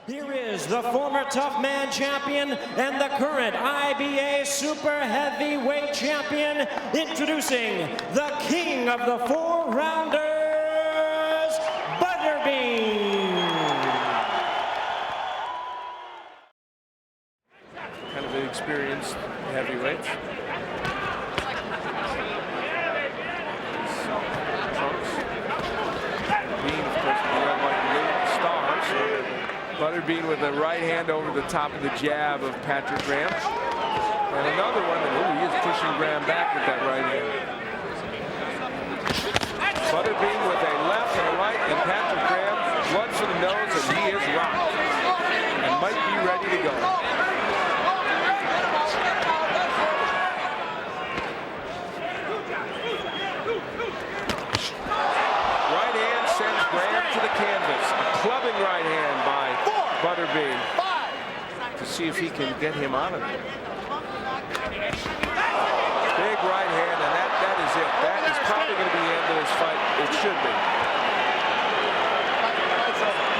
Here is the former Tough Man champion and the current IBA Super Heavyweight champion, introducing the king of the 4-rounders, Butterbean. Kind of an experienced heavyweight. Trunks. Bean, of course, the red, white, and blue stars. Butterbean with a right hand over the top of the jab of Patrick Graham. And another one, he is pushing Graham back with that right hand. Butterbean with a left and a right, and Patrick Graham, blood for the nose, and he is rocked. And might be ready to go. Right hand sends Graham to the canvas. A clubbing right hand by Butterbean to see if he can get him out of it. Big right hand, and that is it. That is probably going to be the end of this fight. It should be.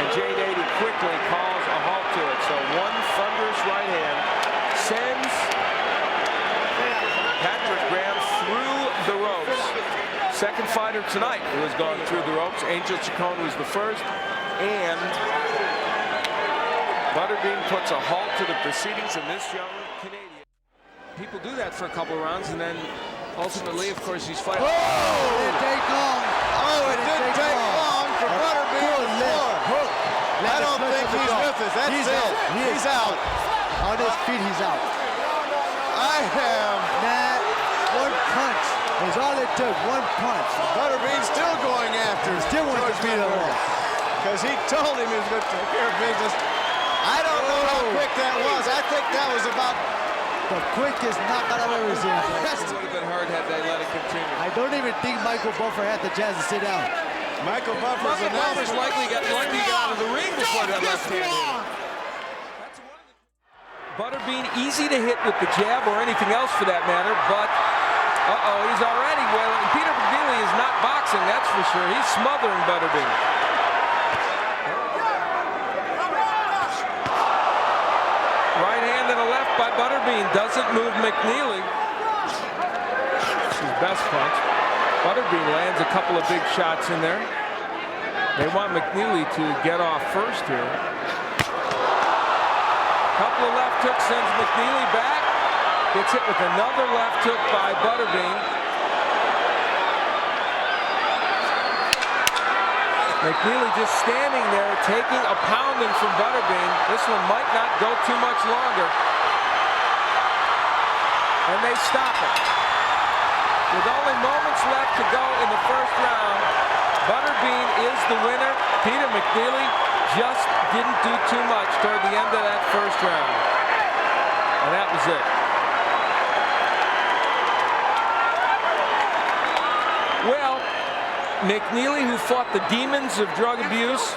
And J80 quickly calls a halt to it. So one thunderous right hand sends Patrick Graham through the ropes. Second fighter tonight who has gone through the ropes. Angel Chacon was the first, and Butterbean puts a halt to the proceedings in this young Canadian. People do that for a couple of rounds, and then ultimately, of course, he's fighting. Oh, it didn't take long. Oh, it didn't take long for Butterbean to score. I don't think he's with us. That's it. He's out. On his feet, he's out. I am. That one punch is all it took. One punch. Butterbean still going after. He still wants to beat him up. Because he told him he was going to take care of business. I don't know how quick that was. I think that was about the quickest knockout I've ever seen. It would have been hard had they let it continue. I don't even think Michael Buffer had the chance to sit down. Michael Buffer's likely got out of the ring before that left hand. Butterbean easy to hit with the jab or anything else for that matter, but he's already wailing. Peter McNeeley is not boxing, that's for sure. He's smothering Butterbean. Right hand and a left by Butterbean doesn't move McNeeley. It's his best punch. Butterbean lands a couple of big shots in there. They want McNeeley to get off first here. Couple of left hooks sends McNeeley back. Gets hit with another left hook by Butterbean. McNeeley just standing there taking a pounding from Butterbean. This one might not go too much longer. And they stop it. With only moments left to go in the first round, Butterbean is the winner. Peter McNeeley just didn't do too much toward the end of that first round. And that was it. Well, McNeeley, who fought the demons of drug abuse.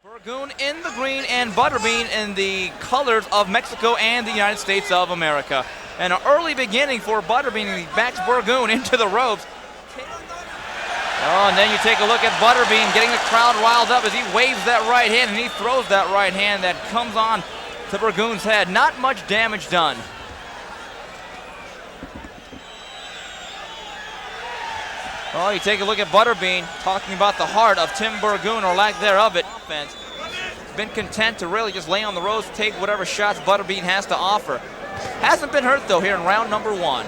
Burgoon in the green and Butterbean in the colors of Mexico and the United States of America. And an early beginning for Butterbean, and he backs Burgoon into the ropes. Oh, and then you take a look at Butterbean getting the crowd riled up as he waves that right hand and he throws that right hand that comes on to Burgoon's head. Not much damage done. Oh, you take a look at Butterbean talking about the heart of Tim Burgoon, or lack thereof it. Been content to really just lay on the ropes, take whatever shots Butterbean has to offer. Hasn't been hurt though here in round number one.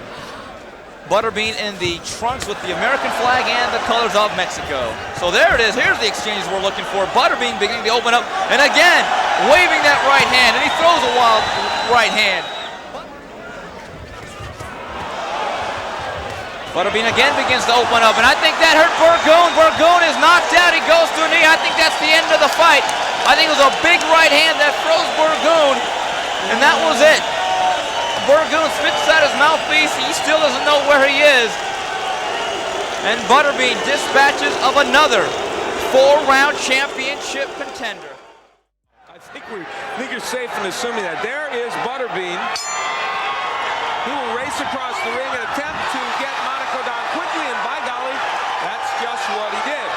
Butterbean in the trunks with the American flag and the colors of Mexico. So there it is. Here's the exchanges we're looking for. Butterbean beginning to open up, and again waving that right hand, and he throws a wild right hand. Butterbean again begins to open up, and I think that hurt Burgoon. Burgoon is knocked out. He goes to a knee. I think that's the end of the fight. I think it was a big right hand that froze Burgoon, and that was it. Burgoon spits out his mouthpiece. He still doesn't know where he is. And Butterbean dispatches of another 4-round championship contender. I think you're safe in assuming that. There is Butterbean, who will race across the ring and attempt to get MONACO down quickly, and by golly, that's just what he did.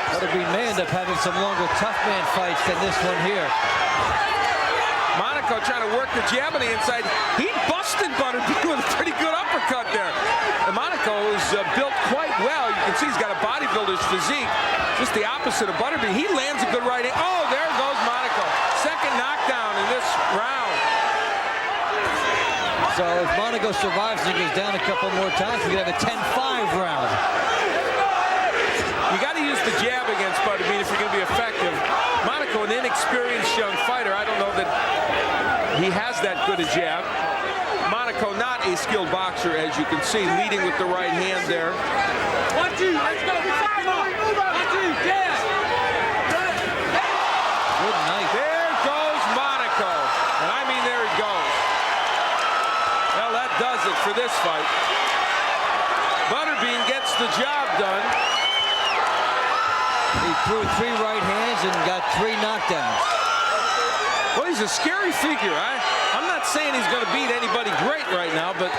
So Butterbean may end up having some longer tough man fights than this one here. MONACO trying to work the jab on the inside. He busted Butterbean with a pretty good uppercut there. And MONACO is built quite well. You can see he's got a bodybuilder's physique. Just the opposite of Butterbean. He lands a good right hand. Oh, there goes MONACO. Second knockdown in this round. So if MONACO survives and goes down a couple more times, we could have a 10-5 round. You got to use the jab against Butterbean if you're going to be effective. MONACO, an inexperienced young fighter. I don't know that he has that good a jab. MONACO, not a skilled boxer, as you can see, leading with the right hand there. 1, 2, let's go. 1, 2, jab. Good night. There goes MONACO. And I mean, there he goes. Well, that does it for this fight. Butterbean gets the job done. He threw 3 right hands and got 3 knockdowns. Well, he's a scary figure. I'm not saying he's going to beat anybody great right now, but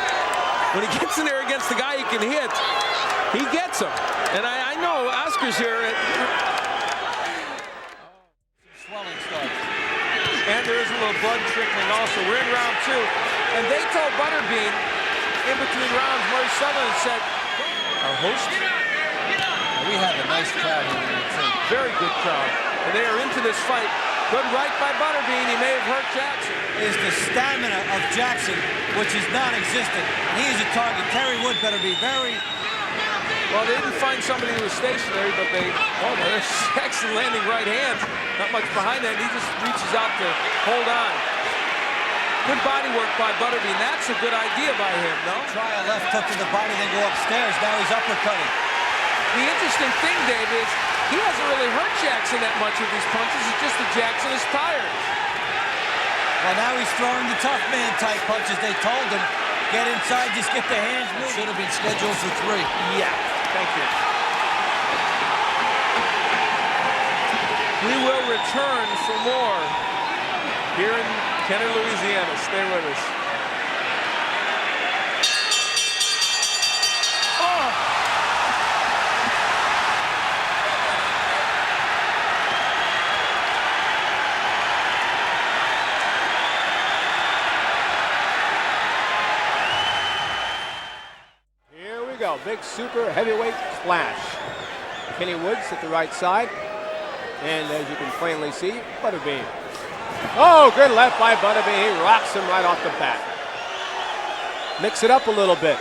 when he gets in there against the guy he can hit, he gets him. And I know Oscar's here. Swelling starts. And there is a little blood trickling also. We're in round 2. And they told Butterbean in between rounds, Murray Sutherland said, our host, We have a nice crowd here. very good crowd. And they are into this fight. Good right by Butterbean. He may have hurt Jackson. Is the stamina of Jackson, which is non-existent. He is a target. Terry Wood better be very... Well, they didn't find somebody who was stationary, but they... Oh, there's Jackson landing right hands. Not much behind that. He just reaches out to hold on. Good body work by Butterbean. That's a good idea by him, no? Try a left hook to the body, then go upstairs. Now he's uppercutting. The interesting thing, Dave, is he hasn't really hurt Jackson that much with these punches. It's just that Jackson is tired. Well, now he's throwing the tough man type punches. They told him, get inside, just get the hands moving. Should have been scheduled for 3. Yeah, thank you. We will return for more here in Kenner, Louisiana. Stay with us. Big super heavyweight splash. Kenny Woods at the right side. And as you can plainly see, Butterbean. Oh, good left by Butterbean. He rocks him right off the bat. Mix it up a little bit.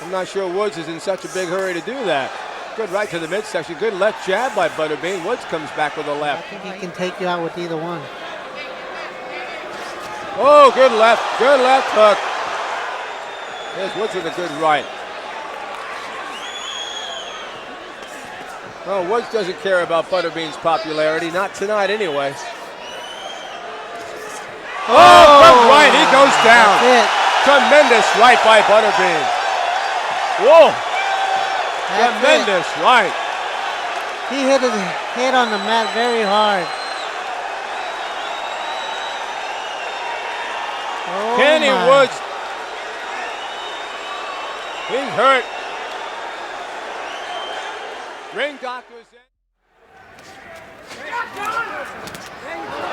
I'm not sure Woods is in such a big hurry to do that. Good right to the midsection. Good left jab by Butterbean. Woods comes back with a left. I think he can take you out with either one. Oh, good left hook. There's Woods with a good right. Well, Woods doesn't care about Butterbean's popularity. Not tonight anyway. Oh, good right. He goes down. Tremendous right by Butterbean. Whoa. Tremendous right. He hit his head on the mat very hard. Oh, Kenny Woods. He's hurt. Ring doctors in.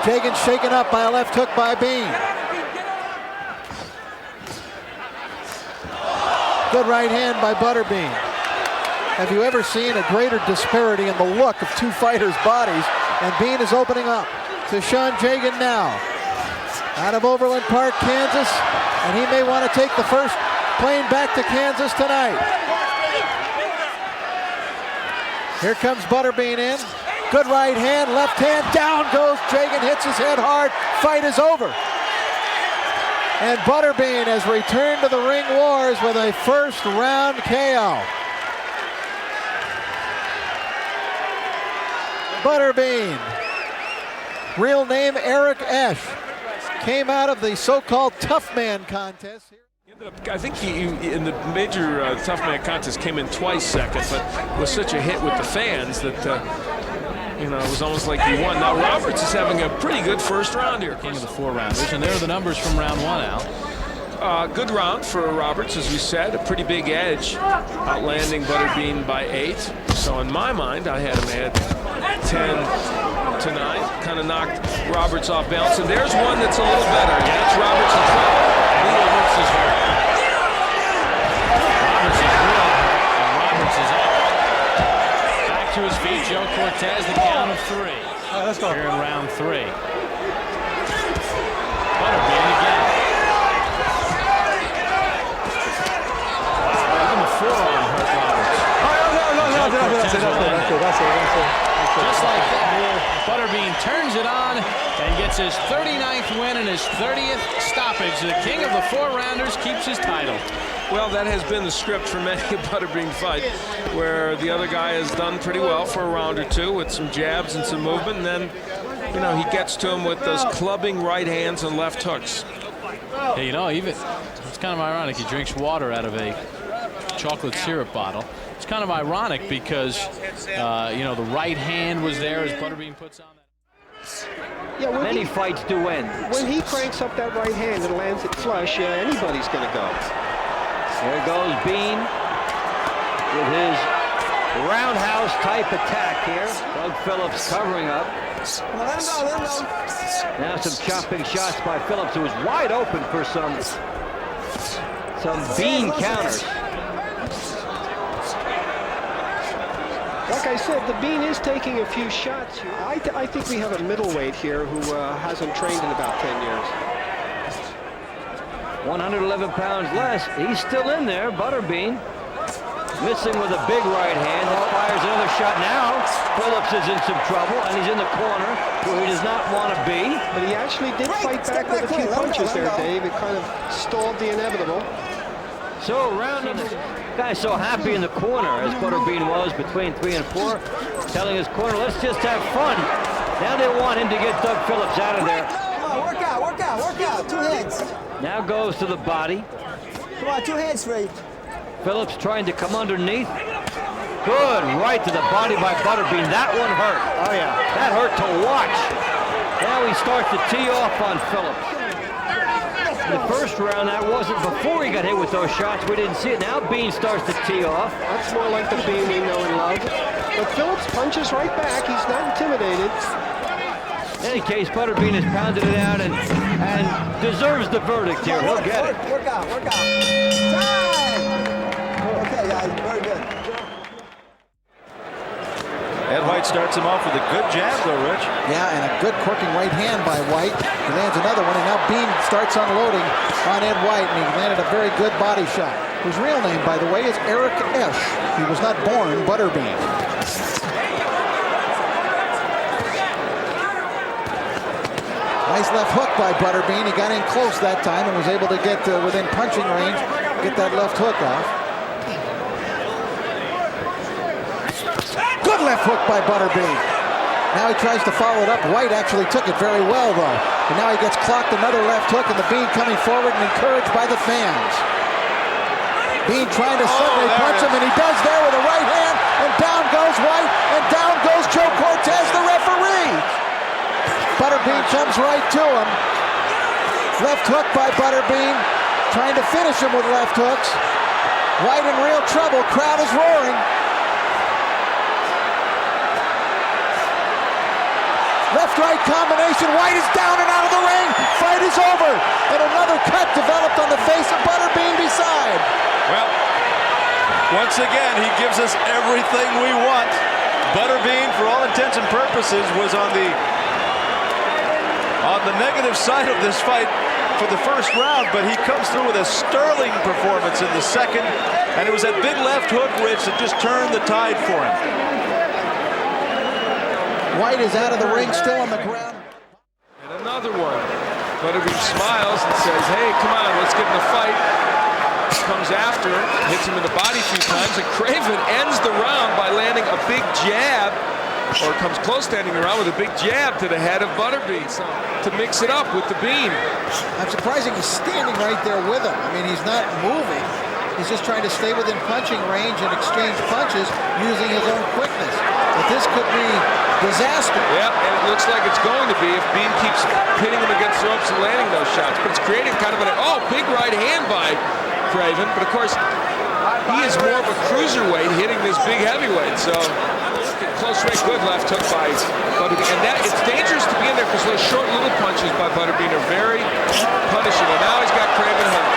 JEGEN shaken up by a left hook by Bean. Good right hand by Butterbean. Have you ever seen a greater disparity in the look of 2 fighters' bodies? And Bean is opening up to Sean JEGEN now. Out of Overland Park, Kansas. And he may want to take the first plane back to Kansas tonight. Here comes Butterbean in. Good right hand, left hand, down goes JEGEN, hits his head hard. Fight is over. And Butterbean has returned to the ring wars with a first round KO. Butterbean, real name Eric Esch, came out of the so-called tough man contest. I think he in the major tough man contest came in twice second, but was such a hit with the fans that you know, it was almost like he won. Now Roberts is having a pretty good first round here. King of the 4-rounders, and there are the numbers from round 1 out. Good round for Roberts, as we said, a pretty big edge, outlanding Butterbean by 8. So in my mind, I had him at 10 to 9. Kind of knocked Roberts off balance. And there's one that's a little better. Yeah, that's Roberts in trouble. Roberts is hurt. Roberts is real hurt. And Roberts is up. Back to his feet, Joe Cortez, the count of 3. All right, let's go. Here in round 3. Butterbean again. Wow, even the forearm hurt Roberts. That's it. Just like that, Butterbean turns it on and gets his 39th win and his 30th stoppage. The king of the 4-rounders keeps his title. Well, that has been the script for many a Butterbean fight, where the other guy has done pretty well for a round or two with some jabs and some movement, and then, you know, he gets to him with those clubbing right hands and left hooks. Hey, you know, even it's kind of ironic. He drinks water out of a chocolate syrup bottle. It's kind of ironic because, you know, the right hand was there as Butterbean puts on that. Yeah, many fights do end. When he cranks up that right hand and lands it flush, anybody's going to go. There goes Bean with his roundhouse type attack here. Doug Phillips covering up. Let him go. Now some chopping shots by Phillips, who was wide open for some Bean counters. Like I said, the Bean is taking a few shots here. I think we have a middleweight here who hasn't trained in about 10 years. 111 pounds less. He's still in there, Butterbean. Missing with a big right hand. That fires another shot now. Phillips is in some trouble, and he's in the corner where he does not want to be. But he actually did fight back with a few punches there, Dave. It kind of stalled the inevitable. So round number, guy's so happy in the corner as Butterbean was between 3 and 4, telling his corner, let's just have fun. Now they want him to get Doug Phillips out of there. Come on, work out. 2 hands. Now goes to the body. Come on, 2 hands straight. Phillips trying to come underneath. Good, right to the body by Butterbean. That one hurt. Oh yeah. That hurt to watch. Now he starts to tee off on Phillips. In the first round, that wasn't before he got hit with those shots. We didn't see it. Now Bean starts to tee off. That's more like the Bean we know and love. But Phillips punches right back. He's not intimidated. In any case, Butterbean has pounded it out and deserves the verdict here. He'll get it. Work out. Time! Okay, guys, very good. Ed White starts him off with a good jab, though, Rich. Yeah, and a good quirking right hand by White. He lands another one, and now Bean starts unloading on Ed White, and he landed a very good body shot. His real name, by the way, is Eric Esch. He was not born Butterbean. Nice left hook by Butterbean. He got in close that time and was able to get within punching range, get that left hook off. Good left hook by Butterbean. Now he tries to follow it up. White actually took it very well, though. And now he gets clocked another left hook, and the Bean coming forward and encouraged by the fans. Bean trying to suddenly punch him, and he does there with a right hand, and down goes White, and down goes Joe Cortez, the referee. Butterbean comes right to him. Left hook by Butterbean, trying to finish him with left hooks. White in real trouble. Crowd is roaring. Left-right combination. White is down and out of the ring. Fight is over. And another cut developed on the face of Butterbean beside. Well, once again, he gives us everything we want. Butterbean, for all intents and purposes, was on the negative side of this fight for the first round, but he comes through with a sterling performance in the second, and it was that big left hook, Rich, that just turned the tide for him. White is out of the ring, still on the ground. And another one. Butterbean smiles and says, hey, come on, let's get in the fight. Comes after him, hits him in the body a few times, and Craven ends the round by landing a big jab, or comes close to ending the round with a big jab to the head of Butterbean to mix it up with the Bean. I'm surprised he's standing right there with him. I mean, he's not moving. He's just trying to stay within punching range and exchange punches using his own quickness. But this could be disaster. Yeah, and it looks like it's going to be if Bean keeps hitting him against the ropes and landing those shots. But it's creating kind of big right hand by Craven. But of course, he is more of a cruiserweight hitting this big heavyweight. So close range, good left hook by Butterbean. And that, it's dangerous to be in there because those short little punches by Butterbean are very punishable. Now he's got Craven hung.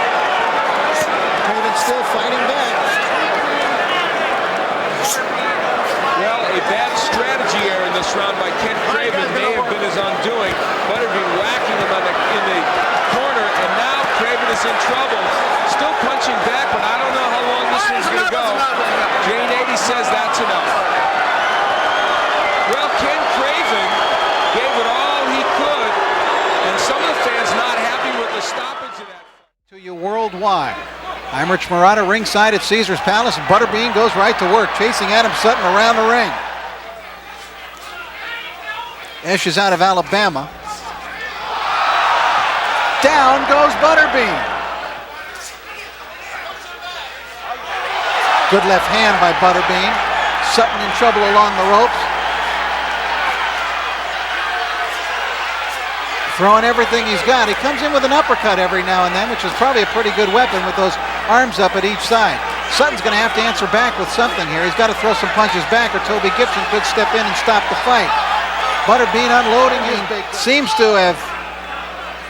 Craven still fighting back. Well, a bad strategy error in this round by Ken Craven may have been his undoing. Butterbean whacking him in the corner, and now Craven is in trouble. Still punching back, but I don't know how long this one's going to go. Jane 80 says that's enough. Well, Ken Craven gave it all he could, and some of the fans not happy with the stoppage of that. To you worldwide. I'm Rich Murata, ringside at Caesar's Palace, and Butterbean goes right to work, chasing Adam Sutton around the ring. Esch is out of Alabama. Down goes Butterbean. Good left hand by Butterbean. Sutton in trouble along the ropes. Throwing everything he's got. He comes in with an uppercut every now and then, which is probably a pretty good weapon with those arms up at each side. Sutton's going to have to answer back with something here. He's got to throw some punches back, or Toby Gibson could step in and stop the fight. Butterbean unloading his big, seems to have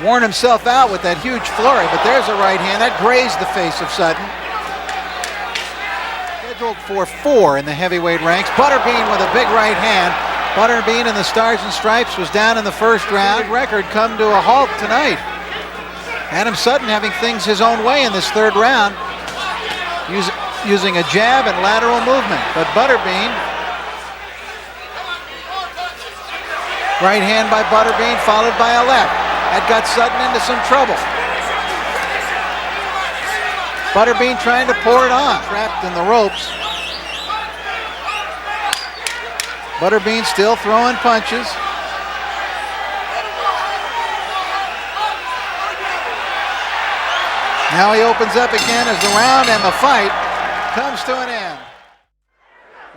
worn himself out with that huge flurry, but there's a right hand that grazed the face of Sutton. Scheduled for 4 in the heavyweight ranks. Butterbean with a big right hand. Butterbean in the Stars and Stripes was down in the first round. Record come to a halt tonight. Adam Sutton having things his own way in this third round, using a jab and lateral movement. But Butterbean, right hand by Butterbean followed by a left. That got Sutton into some trouble. Butterbean trying to pour it on, trapped in the ropes. Butterbean still throwing punches. Now he opens up again as the round and the fight comes to an end.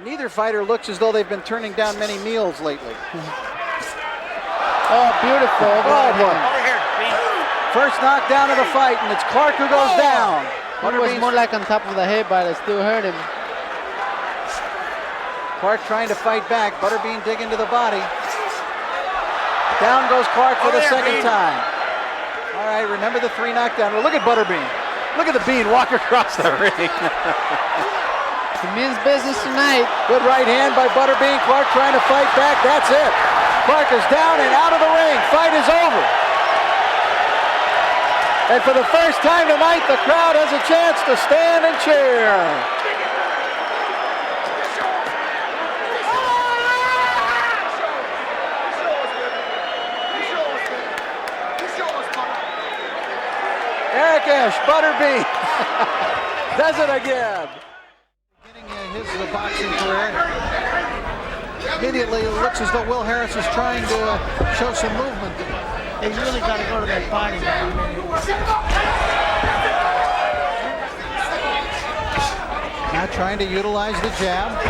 Neither fighter looks as though they've been turning down many meals lately. Oh, beautiful. Oh, boy. First knockdown of the fight, and it's Clarke who goes down. It was more like on top of the head, but it still hurt him. Clarke trying to fight back. Butterbean digging to the body. Down goes Clarke for the second time. All right, remember the 3 knockdown. Well, look at Butterbean. Look at the Bean walk across the ring. It means business tonight. Good right hand by Butterbean. Clarke trying to fight back. That's it. Clarke is down and out of the ring. Fight is over. And for the first time tonight, the crowd has a chance to stand and cheer. Eric Esch, Butterbean, does it again. Beginning his boxing career. Immediately it looks as though Will Harris is trying to show some movement. He's really got to go to that body. Now trying to utilize the jab. I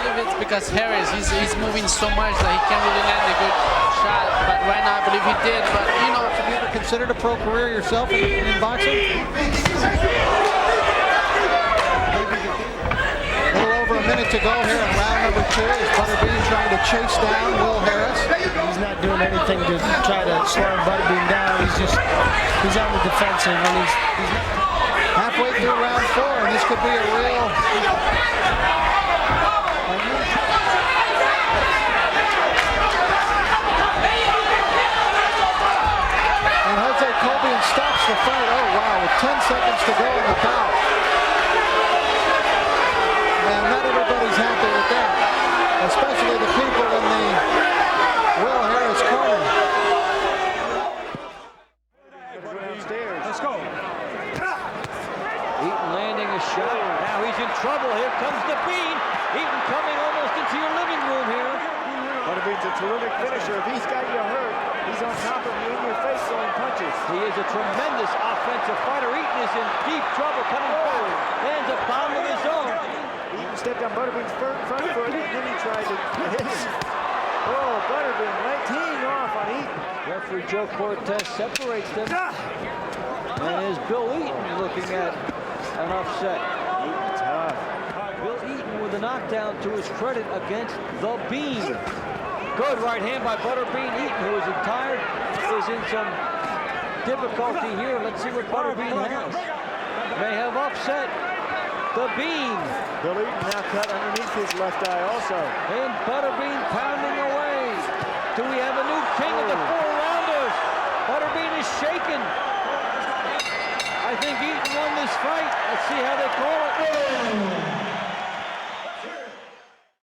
believe it's because Harris, he's moving so much that he can't really land a good shot. But right now I believe he did. But you know, have you ever considered a pro career yourself in boxing? A little over a minute to go here in round number 2 as Butterbean trying to chase down Will Harris. He's not doing anything to try to slow Butterbean down. He's on the defensive, and he's halfway through round 4, and this could be a real. And Jose Colbian stops the fight. Oh wow, with 10 seconds to go in the bout. Man, not everybody's happy with that, especially the people in the Will Harris corner. Let's go. Eaton landing a shot. Now he's in trouble. Here comes the Bean. Eaton coming almost into your living room here. Butterbean's a terrific finisher. If he's got you hurt, he's on top of you in your face throwing punches. He is a tremendous offensive fighter. Eaton is in deep trouble coming forward. Lands a bomb of his own. Eaton stepped on Butterbean's front foot, and then he tried to hit him. Oh, Butterbean teeing off on Eaton. Referee Joe Cortez separates them. And is Bill Eaton looking at an upset? Bill Eaton with a knockdown to his credit against the Bean. Good right hand by Butterbean. Eaton, who is tired, is in some difficulty here. Let's see what Butterbean has. May have upset the Bean. Bill Eaton now cut underneath his left eye also. And Butterbean pounding away. Do we have a new king of the 4-rounders? Butterbean is shaken. I think Eaton won this fight. Let's see how they call it.